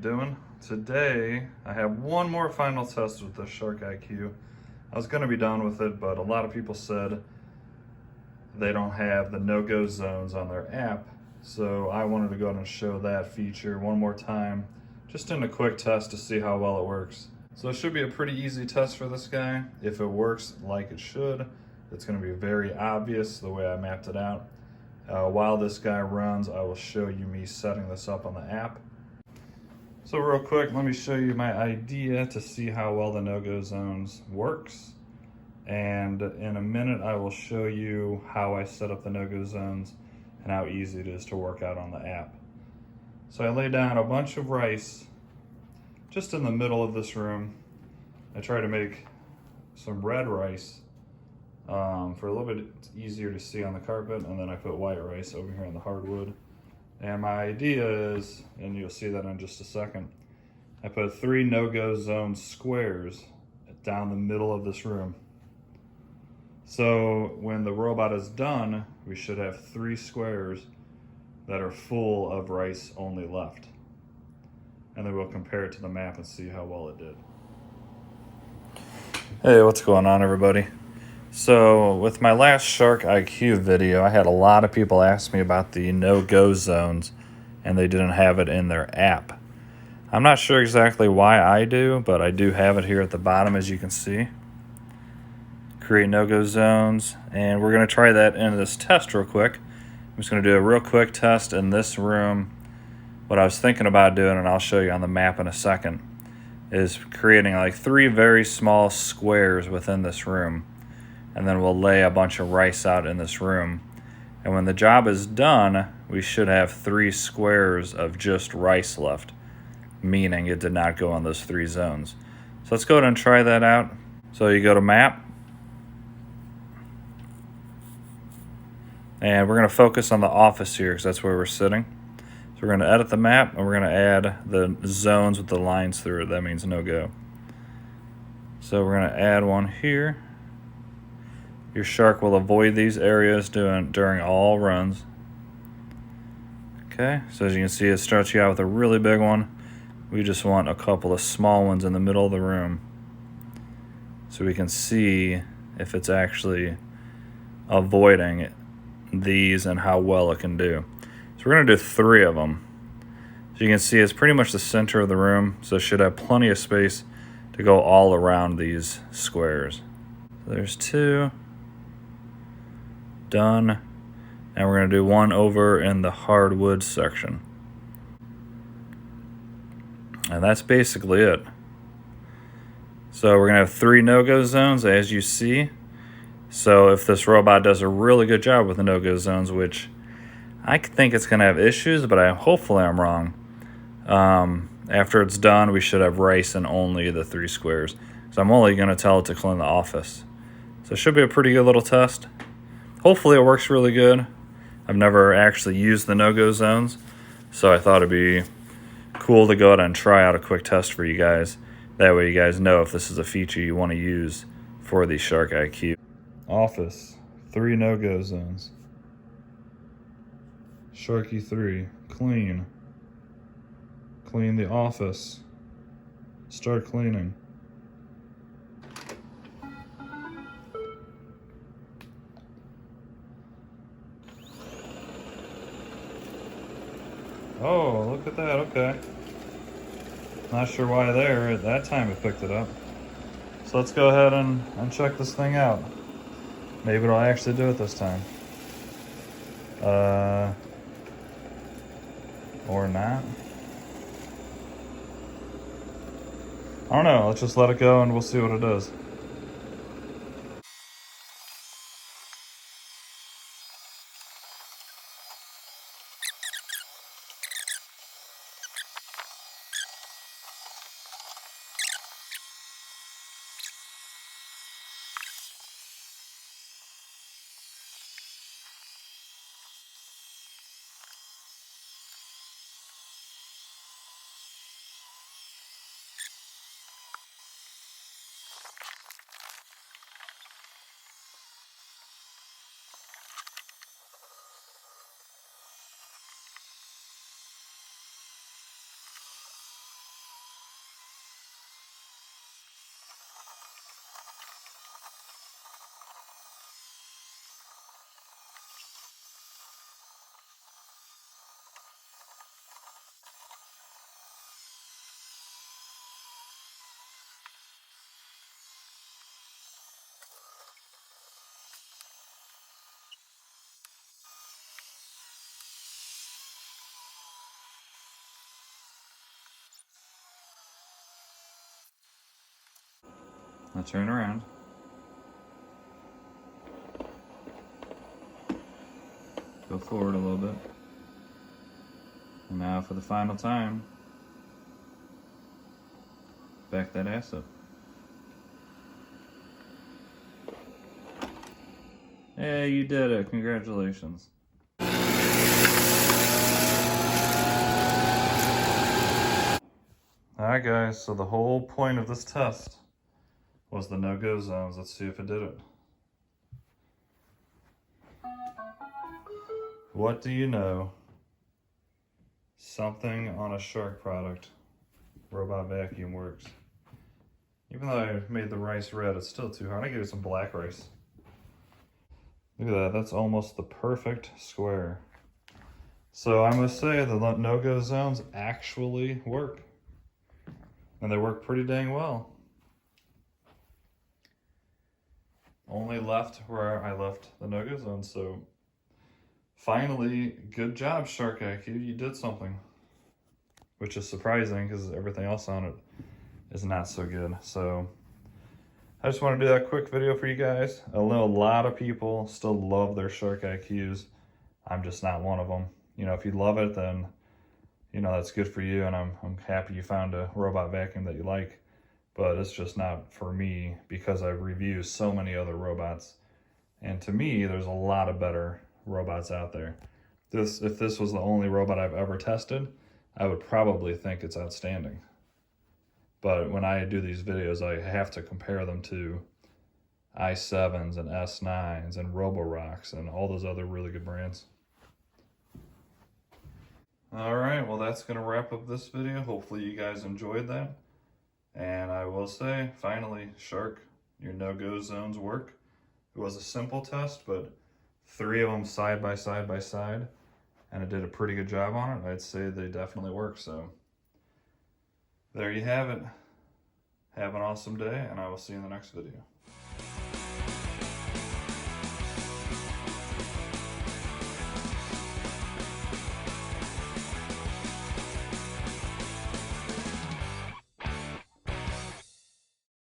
doing? Today, I have one more final test with the Shark IQ. I was gonna be done with it, but a lot of people said they don't have the no-go zones on their app. So I wanted to go ahead and show that feature one more time, just in a quick test to see how well it works. So it should be a pretty easy test for this guy. If it works like it should, it's gonna be very obvious the way I mapped it out. While this guy runs, I will show you me setting this up on the app. So real quick, let me show you my idea to see how well the no-go zones works. And in a minute, I will show you how I set up the no-go zones and how easy it is to work out on the app. So I lay down a bunch of rice just in the middle of this room. I try to make some red rice for a little bit easier to see on the carpet, and then I put white rice over here on the hardwood. And my idea is, and you'll see that in just a second, I put 3 no-go zone squares down the middle of this room. So when the robot is done, we should have 3 squares that are full of rice only left. And then we'll compare it to the map and see how well it did. Hey, what's going on, everybody? So with my last Shark IQ video, I had a lot of people ask me about the no-go zones, and they didn't have it in their app. I'm not sure exactly why I do, but I do have it here at the bottom, as you can see. Create no-go zones, and we're going to try that in this test real quick. I'm just going to do a real quick test in this room. What I was thinking about doing, and I'll show you on the map in a second, is creating like 3 very small squares within this room. And then we'll lay a bunch of rice out in this room. And when the job is done, we should have 3 squares of just rice left, meaning it did not go on those 3 zones. So let's go ahead and try that out. So you go to map, and we're going to focus on the office here because that's where we're sitting. So we're going to edit the map, and we're going to add the zones with the lines through it. That means no go. So we're going to add one here. Your shark will avoid these areas during all runs. Okay, so as you can see, it starts you out with a really big one. We just want a couple of small ones in the middle of the room so we can see if it's actually avoiding these and how well it can do. So we're going to do 3 of them. So you can see it's pretty much the center of the room, so it should have plenty of space to go all around these squares. So there's 2. Done. And we're going to do 1 over in the hardwood section. And that's basically it. So we're going to have 3 no-go zones, as you see. So if this robot does a really good job with the no-go zones, which I think it's going to have issues, but hopefully I'm wrong. After it's done, we should have rice in only the 3 squares. So I'm only going to tell it to clean the office. So it should be a pretty good little test. Hopefully it works really good. I've never actually used the no-go zones, so I thought it'd be cool to go out and try out a quick test for you guys. That way you guys know if this is a feature you want to use for the Shark IQ. Office, 3 no-go zones. Sharky 3, clean. Clean the office. Start cleaning. Oh, look at that, okay. Not sure why there, at that time it picked it up. So let's go ahead and check this thing out. Maybe it'll actually do it this time. Or not. I don't know, let's just let it go and we'll see what it does. Now turn around. Go forward a little bit. And now for the final time, back that ass up. Hey, you did it. Congratulations. Alright guys, so the whole point of this test was the no-go zones. Let's see if it did it. What do you know? Something on a Shark product, robot vacuum, works. Even though I made the rice red, it's still too hard. I gave it some black rice. Look at that, that's almost the perfect square. So I must say the no-go zones actually work. And they work pretty dang well. Only left where I left the no-go zone, so finally, good job, Shark IQ, you did something. Which is surprising because everything else on it is not so good. So I just want to do that quick video for you guys. I know a lot of people still love their Shark IQs. I'm just not one of them. You know, if you love it, then you know, that's good for you, and I'm happy you found a robot vacuum that you like, but it's just not for me because I've reviewed so many other robots, and to me, there's a lot of better robots out there. If this was the only robot I've ever tested, I would probably think it's outstanding. But when I do these videos, I have to compare them to i7s and S9s and Roborocks and all those other really good brands. Alright, well that's going to wrap up this video. Hopefully you guys enjoyed that. And I will say, finally, Shark, your no-go zones work. It was a simple test, but 3 of them side by side, and it did a pretty good job on it. I'd say they definitely work, so there you have it. Have an awesome day, and I will see you in the next video.